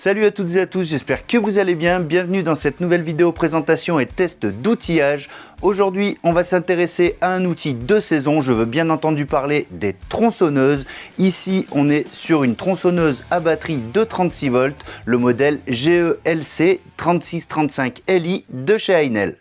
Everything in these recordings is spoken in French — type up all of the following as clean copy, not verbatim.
Salut à toutes et à tous, j'espère que vous allez bien. Bienvenue dans cette nouvelle vidéo présentation et test d'outillage. Aujourd'hui, on va s'intéresser à un outil de saison. Je veux bien entendu parler des tronçonneuses. Ici, on est sur une tronçonneuse à batterie de 36 volts, le modèle GELC 3635 Li de chez Heinel.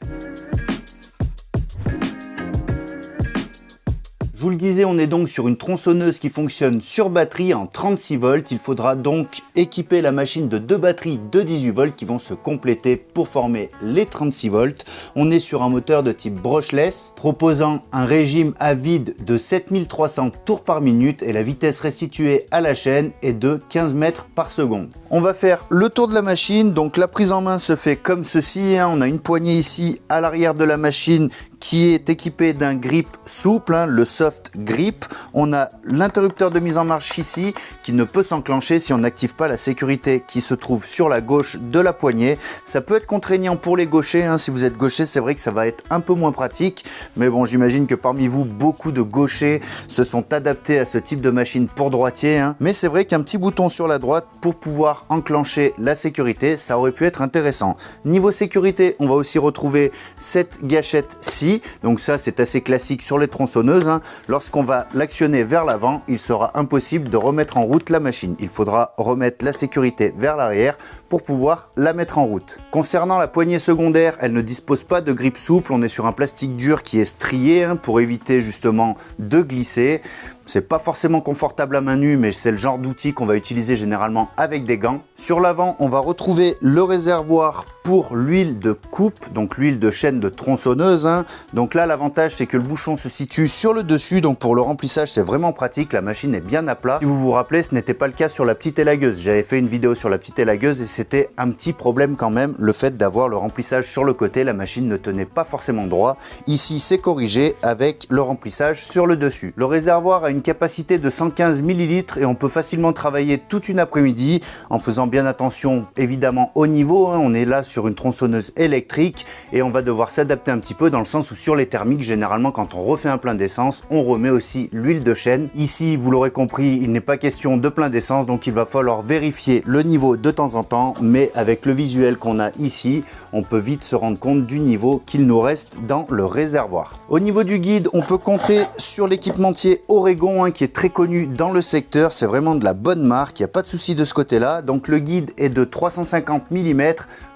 Je vous le disais, on est donc sur une tronçonneuse qui fonctionne sur batterie en 36 volts. Il faudra donc équiper la machine de deux batteries de 18 volts qui vont se compléter pour former les 36 volts. On est sur un moteur de type brushless proposant un régime à vide de 7300 tours par minute et la vitesse restituée à la chaîne est de 15 mètres par seconde. On va faire le tour de la machine, donc la prise en main se fait comme ceci. On a une poignée ici à l'arrière de la machine qui est équipé d'un grip souple, le soft grip. On a l'interrupteur de mise en marche ici qui ne peut s'enclencher si on n'active pas la sécurité qui se trouve sur la gauche de la poignée. Ça peut être contraignant pour les gauchers, si vous êtes gaucher c'est vrai que ça va être un peu moins pratique, mais bon, j'imagine que parmi vous beaucoup de gauchers se sont adaptés à ce type de machine pour droitier, mais c'est vrai qu'un petit bouton sur la droite pour pouvoir enclencher la sécurité, ça aurait pu être intéressant. Niveau sécurité, on va aussi retrouver cette gâchette-ci. Donc ça, c'est assez classique sur les tronçonneuses. Lorsqu'on va l'actionner vers l'avant, il sera impossible de remettre en route la machine. Il faudra remettre la sécurité vers l'arrière pour pouvoir la mettre en route. Concernant la poignée secondaire, elle ne dispose pas de grip souple. On est sur un plastique dur qui est strié pour éviter justement de glisser. C'est pas forcément confortable à main nue, mais c'est le genre d'outil qu'on va utiliser généralement avec des gants. Sur l'avant, on va retrouver le réservoir pour l'huile de coupe, donc l'huile de chaîne de tronçonneuse. Donc là, l'avantage, c'est que le bouchon se situe sur le dessus, donc pour le remplissage, c'est vraiment pratique. La machine est bien à plat. Si vous vous rappelez, ce n'était pas le cas sur la petite élagueuse. J'avais fait une vidéo sur la petite élagueuse et c'était un petit problème quand même, le fait d'avoir le remplissage sur le côté. La machine ne tenait pas forcément droit. Ici, c'est corrigé avec le remplissage sur le dessus. Le réservoir a une capacité de 115 ml et on peut facilement travailler toute une après-midi en faisant bien attention évidemment au niveau. On est là sur une tronçonneuse électrique et on va devoir s'adapter un petit peu dans le sens où sur les thermiques, généralement quand on refait un plein d'essence, on remet aussi l'huile de chaîne. Ici, vous l'aurez compris, il n'est pas question de plein d'essence, donc il va falloir vérifier le niveau de temps en temps, mais avec le visuel qu'on a ici, on peut vite se rendre compte du niveau qu'il nous reste dans le réservoir. Au niveau du guide, on peut compter sur l'équipementier Oregon qui est très connu dans le secteur. C'est vraiment de la bonne marque, il n'y a pas de souci de ce côté-là. Donc le guide est de 350 mm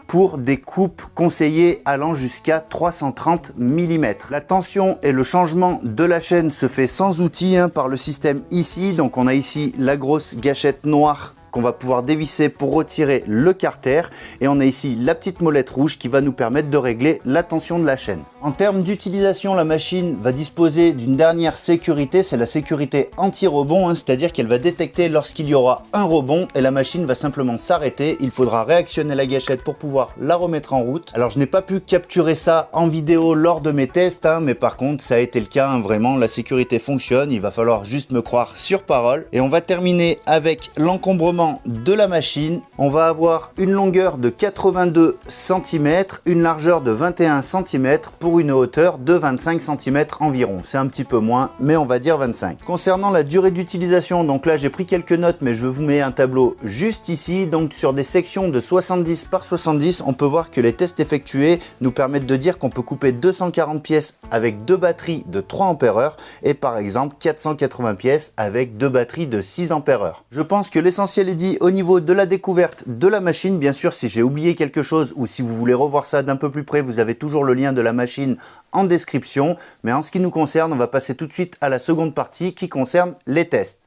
pour des coupes conseillées allant jusqu'à 330 mm. La tension et le changement de la chaîne se fait sans outil par le système ici. Donc on a ici la grosse gâchette noire qu'on va pouvoir dévisser pour retirer le carter et on a ici la petite molette rouge qui va nous permettre de régler la tension de la chaîne. En termes d'utilisation, la machine va disposer d'une dernière sécurité, c'est la sécurité anti-rebond, c'est-à-dire qu'elle va détecter lorsqu'il y aura un rebond et la machine va simplement s'arrêter. Il faudra réactionner la gâchette pour pouvoir la remettre en route. Alors je n'ai pas pu capturer ça en vidéo lors de mes tests, mais par contre ça a été le cas, vraiment la sécurité fonctionne. Il va falloir juste me croire sur parole et on va terminer avec l'encombrement de la machine. On va avoir une longueur de 82 cm, une largeur de 21 cm pour une hauteur de 25 cm environ. C'est un petit peu moins, mais on va dire 25. Concernant la durée d'utilisation, donc là j'ai pris quelques notes, mais je vous mets un tableau juste ici. Donc sur des sections de 70 par 70, on peut voir que les tests effectués nous permettent de dire qu'on peut couper 240 pièces avec deux batteries de 3 Ah et par exemple 480 pièces avec deux batteries de 6 Ah. Je pense que l'essentiel est dit au niveau de la découverte de la machine. Bien sûr, si j'ai oublié quelque chose ou si vous voulez revoir ça d'un peu plus près, vous avez toujours le lien de la machine en description. Mais en ce qui nous concerne, on va passer tout de suite à la seconde partie qui concerne les tests.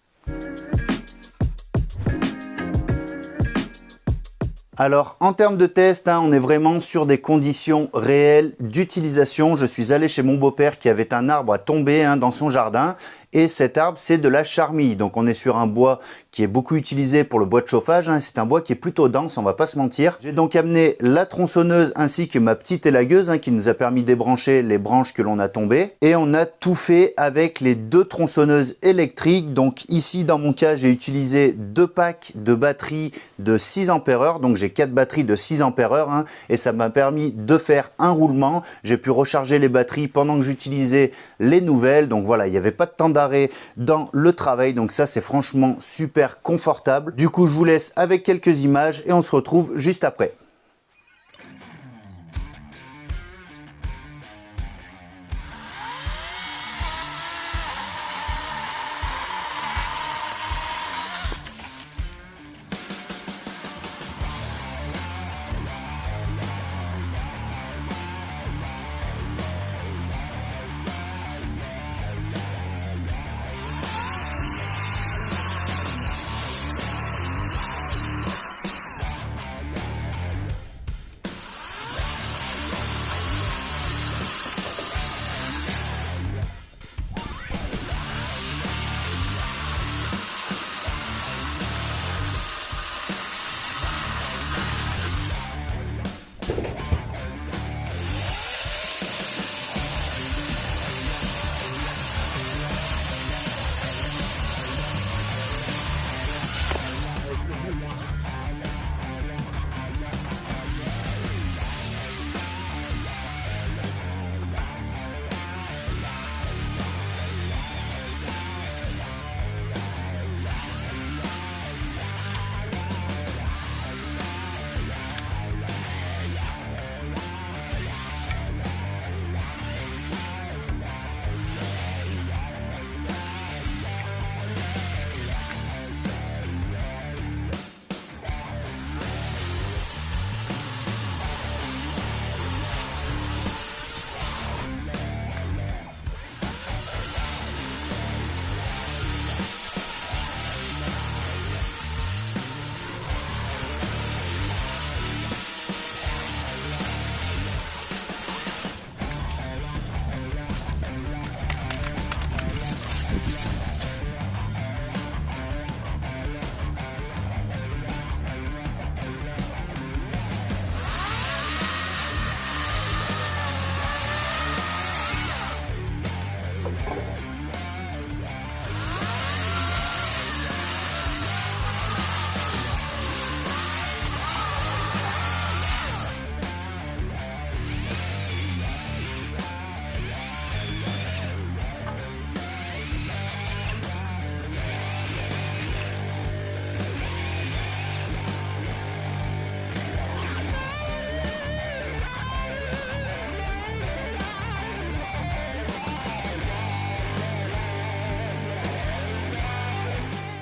Alors en termes de test, on est vraiment sur des conditions réelles d'utilisation. Je suis allé chez mon beau-père qui avait un arbre à tomber dans son jardin et cet arbre c'est de la charmille. Donc on est sur un bois qui est beaucoup utilisé pour le bois de chauffage. C'est un bois qui est plutôt dense, on va pas se mentir. J'ai donc amené la tronçonneuse ainsi que ma petite élagueuse qui nous a permis de débrancher les branches que l'on a tombées. Et on a tout fait avec les deux tronçonneuses électriques. Donc ici dans mon cas j'ai utilisé deux packs de batteries de 6 Ah. Donc j'ai 4 batteries de 6 Ah et ça m'a permis de faire un roulement. J'ai pu recharger les batteries pendant que j'utilisais les nouvelles. Donc voilà, il n'y avait pas de temps d'arrêt préparer dans le travail. Donc ça, c'est franchement super confortable. Du coup, je vous laisse avec quelques images et on se retrouve juste après.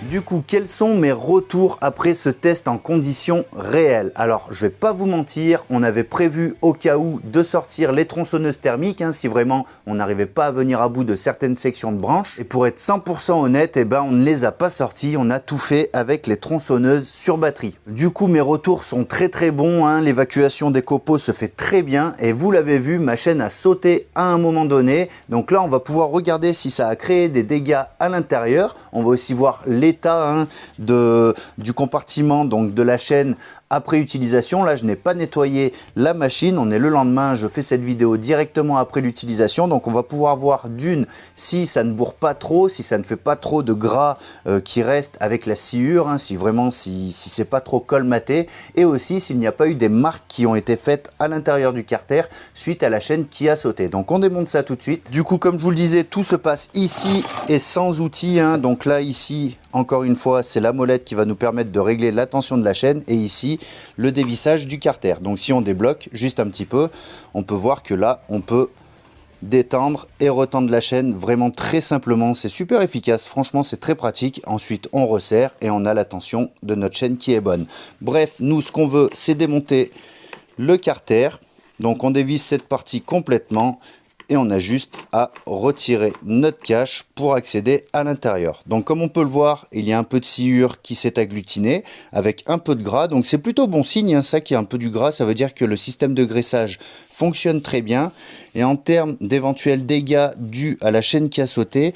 Du coup, quels sont mes retours après ce test en conditions réelles? Alors, je vais pas vous mentir, on avait prévu au cas où de sortir les tronçonneuses thermiques, hein, si vraiment on n'arrivait pas à venir à bout de certaines sections de branches. Et pour être 100% honnête, eh ben, on ne les a pas sortis, on a tout fait avec les tronçonneuses sur batterie. Du coup, mes retours sont très bons, hein, l'évacuation des copeaux se fait très bien et vous l'avez vu, ma chaîne a sauté à un moment donné. Donc là, on va pouvoir regarder si ça a créé des dégâts à l'intérieur. On va aussi voir l'état du compartiment, donc de la chaîne après utilisation. Là, je n'ai pas nettoyé la machine, on est le lendemain, je fais cette vidéo directement après l'utilisation, donc on va pouvoir voir d'une, si ça ne bourre pas trop, si ça ne fait pas trop de gras qui reste avec la sciure, hein, si c'est pas trop colmaté, et aussi s'il n'y a pas eu des marques qui ont été faites à l'intérieur du carter suite à la chaîne qui a sauté. Donc on démonte ça tout de suite. Du coup, comme je vous le disais, tout se passe ici et sans outils, hein. Donc là, ici, encore une fois, c'est la molette qui va nous permettre de régler la tension de la chaîne, et ici le dévissage du carter. Donc si on débloque juste un petit peu, on peut voir que là on peut détendre et retendre la chaîne vraiment très simplement. C'est super efficace, franchement c'est très pratique. Ensuite on resserre et on a la tension de notre chaîne qui est bonne. Bref, nous ce qu'on veut, c'est démonter le carter. Donc on dévisse cette partie complètement et on a juste à retirer notre cache pour accéder à l'intérieur. Donc comme on peut le voir, il y a un peu de sciure qui s'est agglutinée avec un peu de gras, donc c'est plutôt bon signe, hein, ça qui a un peu du gras, ça veut dire que le système de graissage fonctionne très bien. Et en termes d'éventuels dégâts dus à la chaîne qui a sauté,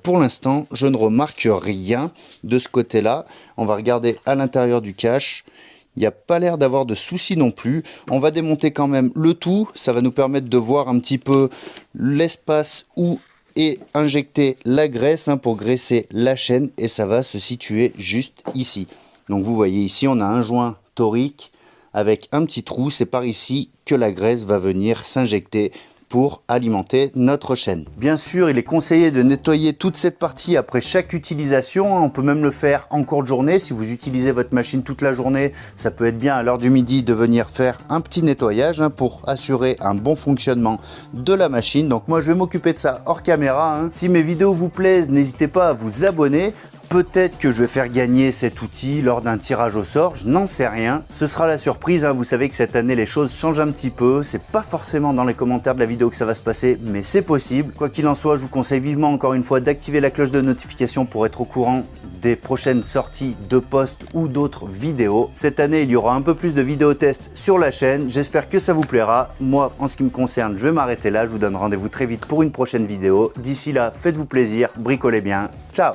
pour l'instant je ne remarque rien de ce côté là. On va regarder à l'intérieur du cache. Il n'y a pas l'air d'avoir de soucis non plus. On va démonter quand même le tout. Ça va nous permettre de voir un petit peu l'espace où est injectée la graisse, hein, pour graisser la chaîne. Et ça va se situer juste ici. Donc vous voyez ici, on a un joint torique avec un petit trou. C'est par ici que la graisse va venir s'injecter pour alimenter notre chaîne. Bien sûr, il est conseillé de nettoyer toute cette partie après chaque utilisation. On peut même le faire en cours de journée. Si vous utilisez votre machine toute la journée, ça peut être bien à l'heure du midi de venir faire un petit nettoyage pour assurer un bon fonctionnement de la machine. Donc moi, je vais m'occuper de ça hors caméra. Si mes vidéos vous plaisent, n'hésitez pas à vous abonner. Peut-être que je vais faire gagner cet outil lors d'un tirage au sort, je n'en sais rien. Ce sera la surprise, vous savez que cette année les choses changent un petit peu. C'est pas forcément dans les commentaires de la vidéo que ça va se passer, mais c'est possible. Quoi qu'il en soit, je vous conseille vivement encore une fois d'activer la cloche de notification pour être au courant des prochaines sorties de posts ou d'autres vidéos. Cette année, il y aura un peu plus de vidéos tests sur la chaîne. J'espère que ça vous plaira. Moi, en ce qui me concerne, je vais m'arrêter là. Je vous donne rendez-vous très vite pour une prochaine vidéo. D'ici là, faites-vous plaisir, bricolez bien. Ciao!